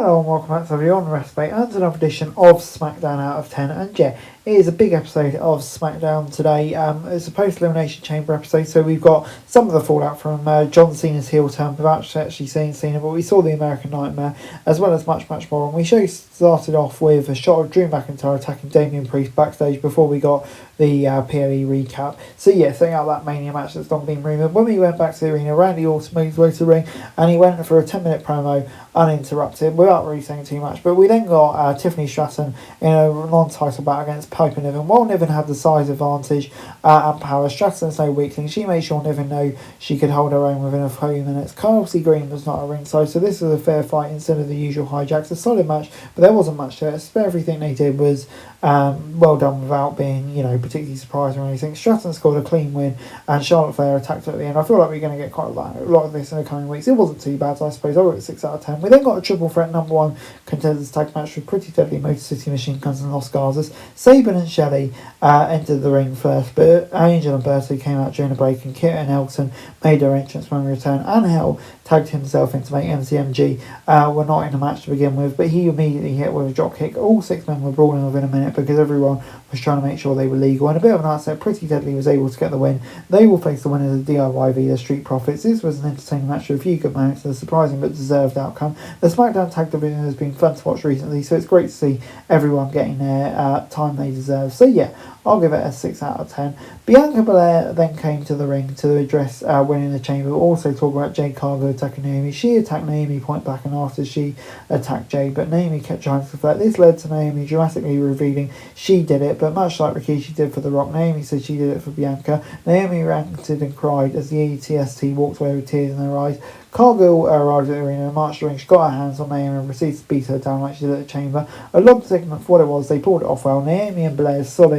Hello and welcome back to everyone, Recipe, and to another edition of Smackdown Out of 10. And yeah, it is a big episode of Smackdown today. It's a post-Elimination Chamber episode, so we've got some of the fallout from John Cena's heel turn without actually seeing Cena, but we saw the American Nightmare, as well as much more. And we started off with a shot of Drew McIntyre attacking Damian Priest backstage before we got the PLE recap. So yeah, setting out that Mania match that's not been rumoured. When we went back to the arena, Randy Orton made his way to the ring, and he went for a 10-minute promo uninterrupted without really saying too much. But we then got Tiffany Stratton in a non-title bout against Piper Niven. While Niven had the size advantage and power, Stratton's no weakling. She made sure Niven knew she could hold her own within a few minutes. Kelsey Green was not a ringside, so this was a fair fight instead of the usual hijacks. A solid match, but there wasn't much to it. Everything they did was well done without being, particularly surprising or anything. Stratton scored a clean win, and Charlotte Flair attacked at the end. I feel like we're going to get quite a lot of this in the coming weeks. It wasn't too bad, I suppose. I got 6 out of 10. We then got a triple threat #1 contenders tag match with Pretty Deadly, Motor City Machine Guns and Los Garzas. Sabin and Shelley entered the ring first, but Angel and Bertie came out during the break, and Kit and Elton made their entrance when we returned. And Hell tagged himself in to make MCMG were not in the match to begin with, but he immediately hit with a drop kick. All 6 men were brawling within a minute because everyone was trying to make sure they were legal. And a bit of an upset, Pretty Deadly was able to get the win. They will face the winners of DIY the Street Profits. This was an entertaining match with a few good moments and a surprising but deserved outcome. The SmackDown tag division has been fun to watch recently, so it's great to see everyone getting their time they deserve. So yeah, I'll give it a 6 out of 10. Bianca Belair then came to the ring to address winning the chamber. We'll also talk about Jade Cargill attacking Naomi. She attacked Naomi point blank and after she attacked Jade, but Naomi kept trying to deflect. This led to Naomi dramatically revealing she did it, but much like Rikishi did for The Rock, Naomi said she did it for Bianca. Naomi ranted and cried as the ATST walked away with tears in her eyes. Cargill arrived at the arena and marched the ring. She got her hands on Naomi and proceeded to beat her down like she did at the chamber. A long segment for what it was, they pulled it off well. Naomi and Blair sold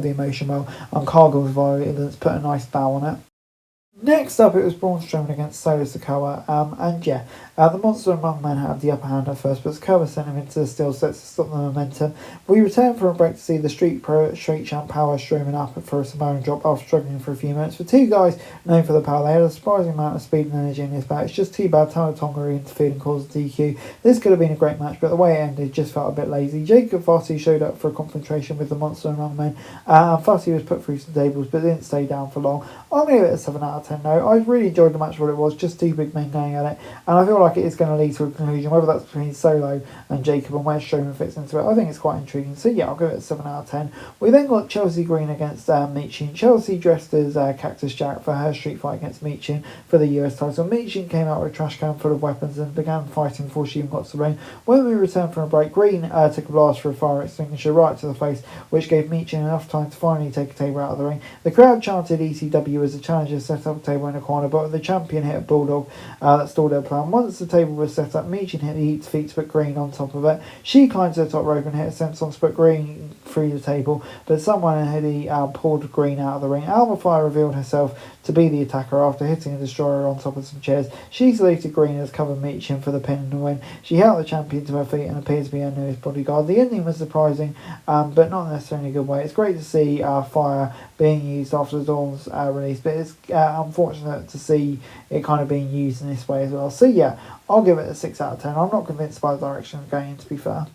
the emotion well, and Cargill's violence put a nice bow on it. Next up, it was Braun Strowman against Solo Sikoa, the Monster Among Men had the upper hand at first, but Sikoa sent him into the steel sets to stop the momentum. We returned from a break to see the Street Champ power Strowman up for a Samoan drop after struggling for a few minutes. For two guys known for the power, they had a surprising amount of speed and energy in this bout. It's just too bad Tama Tonga interfered and caused a DQ. This could have been a great match, but the way it ended just felt a bit lazy. Jacob Fossi showed up for a confrontation with the Monster Among Men, and Fossi was put through some tables, but didn't stay down for long. I'm going to give it a 7 out of 10 though. I really enjoyed the match for what it was, just two big men going at it, and I feel like it is going to lead to a conclusion, whether that's between Solo and Jacob and where Strowman fits into it. I think it's quite intriguing, so yeah, I'll give it a 7 out of 10. We then got Chelsea Green against Michin. Chelsea dressed as Cactus Jack for her street fight against Michin for the US title. Michin came out with a trash can full of weapons and began fighting before she even got to the ring. When we returned from a break, Green took a blast for a fire extinguisher right to the face, which gave Michin enough time to finally take a table out of the ring. The crowd chanted ECW as the challenger set up a table in the corner, but the champion hit a bulldog that stalled their plan. Once the table was set up, Michin hit the heat feet to put Green on top of it. She climbed to the top rope and hit a senton to put Green through the table, but someone in a hoodie pulled Green out of the ring. Alma Fire revealed herself to be the attacker after hitting a destroyer on top of some chairs. She saluted Green as covered Michin for the pin and the win. She held the champion to her feet and appeared to be her newest bodyguard. The ending was surprising, but not necessarily a good way. It's great to see Fire being used after the Dawn's release, but it's unfortunate to see it kind of being used in this way as well. So yeah, I'll give it a 6 out of 10. I'm not convinced by the direction it's going in, to be fair.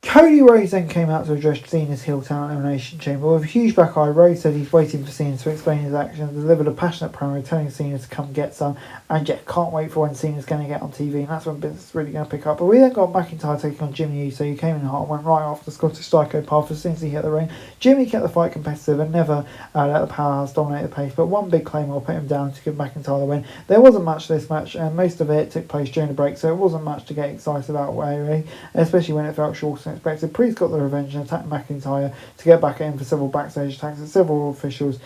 Cody Rhodes then came out to address Cena's heel turn at Elimination Chamber. With a huge back eye, Rhodes said he's waiting for Cena to explain his actions, delivered a passionate promo telling Cena to come get some, and yeah, can't wait for when Cena's going to get on TV, and that's when business is really going to pick up. But we then got McIntyre taking on Jimmy Uso, who came in hot and went right off the Scottish psychopath as soon as he hit the ring. Jimmy kept the fight competitive and never let the powerhouse dominate the pace, but one big claymore put him down to give McIntyre the win. There wasn't much to this match, and most of it took place during the break, so it wasn't much to get excited about, really, especially when it felt shorter than expected. Priest got the revenge and attacked McIntyre to get back in for several backstage attacks, and several officials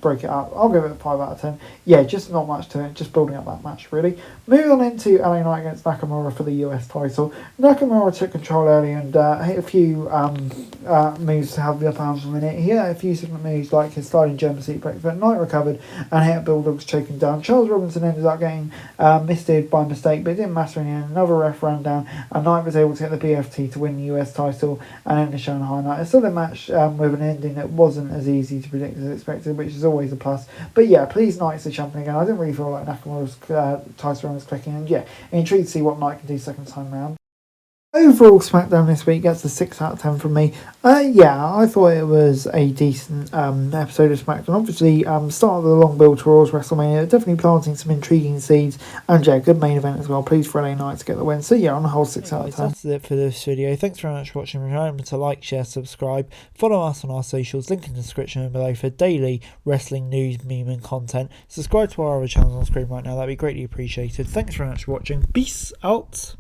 broke it up. I'll give it a 5 out of 10. Yeah, just not much to it, just building up that match, really. Moving on into LA Knight against Nakamura for the US title. Nakamura took control early and hit a few moves to have the upper hand for a minute. He hit a few significant moves like his sliding German suplex, but Knight recovered and hit Bulldog's choking down. Charles Robinson ended up getting misted by mistake, but it didn't matter in the end. Another ref ran down, and Knight was able to hit the BFT to win the US title and end the show on a high night. It's still a match with an ending that wasn't as easy to predict as expected, which is always a plus. But yeah, please, Knight's the champion again. I didn't really feel like Nakamura's title run was clicking, and yeah, intrigued to see what Knight can do second time round. Overall, SmackDown this week gets a 6 out of 10 from me. Yeah, I thought it was a decent episode of SmackDown. Obviously, start of the long build towards WrestleMania, definitely planting some intriguing seeds. And yeah, good main event as well. Please Friday night to get the win. So yeah, on the whole, 6 out of 10. That's it for this video. Thanks very much for watching. Remember to like, share, subscribe. Follow us on our socials. Link in the description below for daily wrestling news, meme and content. Subscribe to our other channels on screen right now. That'd be greatly appreciated. Thanks very much for watching. Peace out.